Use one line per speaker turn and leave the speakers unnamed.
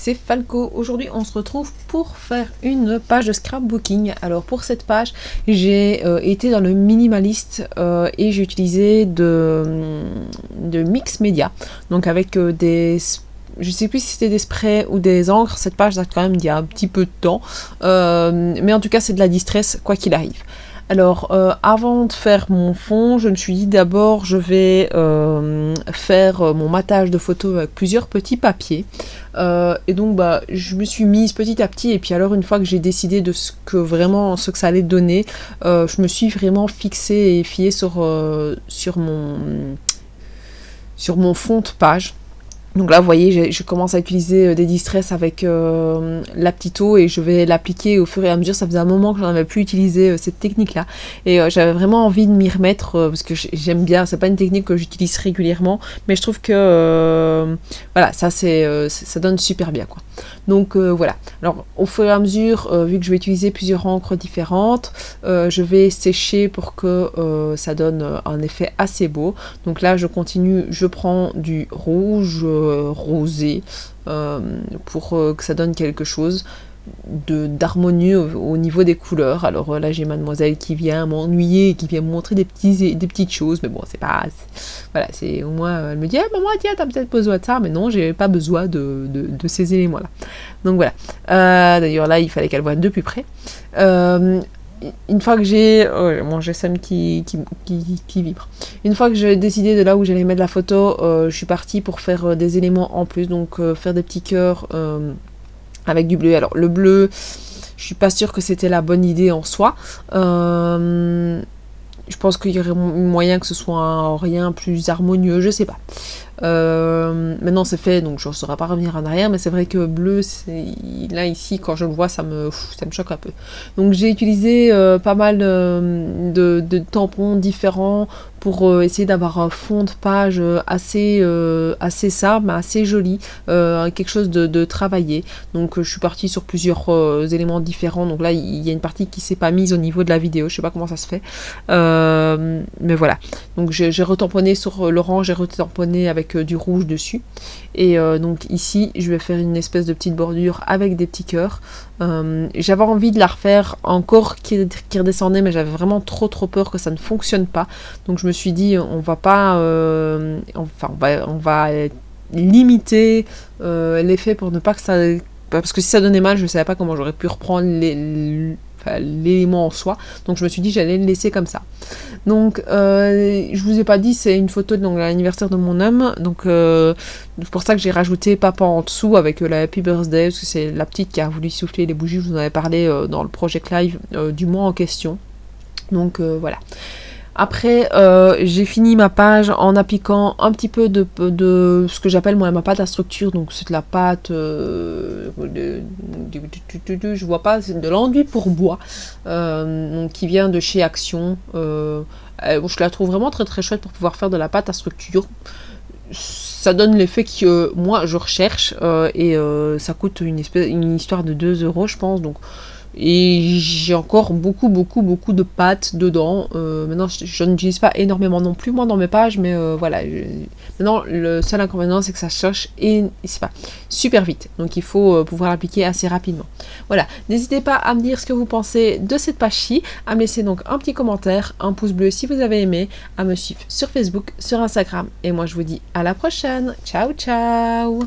c'est Falco. Aujourd'hui on se retrouve pour faire une page de scrapbooking. Alors pour cette page j'ai été dans le minimaliste et j'ai utilisé de mix média, donc avec je sais plus si c'était des sprays ou des encres. Cette page date quand même d'il y a un petit peu de temps, mais en tout cas c'est de la distress quoi qu'il arrive. Alors, avant de faire mon fond, je me suis dit d'abord je vais faire mon matage de photos avec plusieurs petits papiers. Et donc, je me suis mise petit à petit. Et puis alors, une fois que j'ai décidé de ce que ça allait donner, je me suis vraiment fixée et fiée sur mon fond de page. Donc là, vous voyez, je commence à utiliser des distress avec la petite eau et je vais l'appliquer au fur et à mesure. Ça faisait un moment que j'en avais plus utilisé cette technique-là. Et j'avais vraiment envie de m'y remettre parce que j'aime bien. C'est pas une technique que j'utilise régulièrement, mais je trouve que voilà, ça donne super bien, quoi. Donc voilà. Alors au fur et à mesure, vu que je vais utiliser plusieurs encres différentes, je vais sécher pour que ça donne un effet assez beau. Donc là, je continue, je prends du rouge rosé pour que ça donne quelque chose d'harmonieux au niveau des couleurs. Alors là j'ai mademoiselle qui vient m'ennuyer, qui vient me montrer des petites choses, mais bon c'est pas, voilà, c'est au moins elle me dit maman tiens t'as peut-être besoin de ça, mais non j'ai pas besoin de ces éléments là. Donc voilà, d'ailleurs là il fallait qu'elle voie de plus près. Une fois que j'ai mon GSM qui vibre. Une fois que j'ai décidé de là où j'allais mettre la photo, je suis partie pour faire des éléments en plus, donc faire des petits cœurs avec du bleu. Alors le bleu, je suis pas sûre que c'était la bonne idée en soi. Je pense qu'il y aurait moyen que ce soit un rien plus harmonieux, je sais pas. Maintenant c'est fait, donc je ne saurais pas revenir en arrière, mais c'est vrai que bleu, là ici quand je le vois ça me choque un peu. Donc j'ai utilisé pas mal de tampons différents pour essayer d'avoir un fond de page assez simple, mais assez joli, quelque chose de travaillé. Donc je suis partie sur plusieurs éléments différents. Donc là il y a une partie qui s'est pas mise au niveau de la vidéo, je sais pas comment ça se fait, mais voilà. Donc j'ai retamponné sur l'orange, j'ai retamponné avec du rouge dessus, et donc ici je vais faire une espèce de petite bordure avec des petits cœurs. J'avais envie de la refaire encore qui redescendait, mais j'avais vraiment trop peur que ça ne fonctionne pas, donc je me suis dit on va pas on va limiter l'effet pour ne pas que ça, parce que si ça donnait mal je savais pas comment j'aurais pu reprendre l'élément en soi, donc je me suis dit j'allais le laisser comme ça. Donc je vous ai pas dit, c'est une photo de l'anniversaire de mon homme, donc c'est pour ça que j'ai rajouté papa en dessous avec la Happy Birthday, parce que c'est la petite qui a voulu souffler les bougies, je vous en avais parlé dans le Project Live du mois en question. Donc voilà. Après, j'ai fini ma page en appliquant un petit peu de ce que j'appelle moi ma pâte à structure. Donc c'est de la pâte, je vois pas, c'est de l'enduit pour bois, donc qui vient de chez Action. Je la trouve vraiment très chouette pour pouvoir faire de la pâte à structure. Ça donne l'effet que moi je recherche, et ça coûte une histoire de 2 € je pense. Donc et j'ai encore beaucoup de pâtes dedans. Maintenant je n'utilise pas énormément non plus moi dans mes pages, mais voilà, maintenant le seul inconvénient c'est que ça sèche et c'est pas super vite, donc il faut pouvoir l'appliquer assez rapidement. Voilà, n'hésitez pas à me dire ce que vous pensez de cette page-ci, à me laisser donc un petit commentaire, un pouce bleu si vous avez aimé, à me suivre sur Facebook, sur Instagram, et moi je vous dis à la prochaine. Ciao ciao.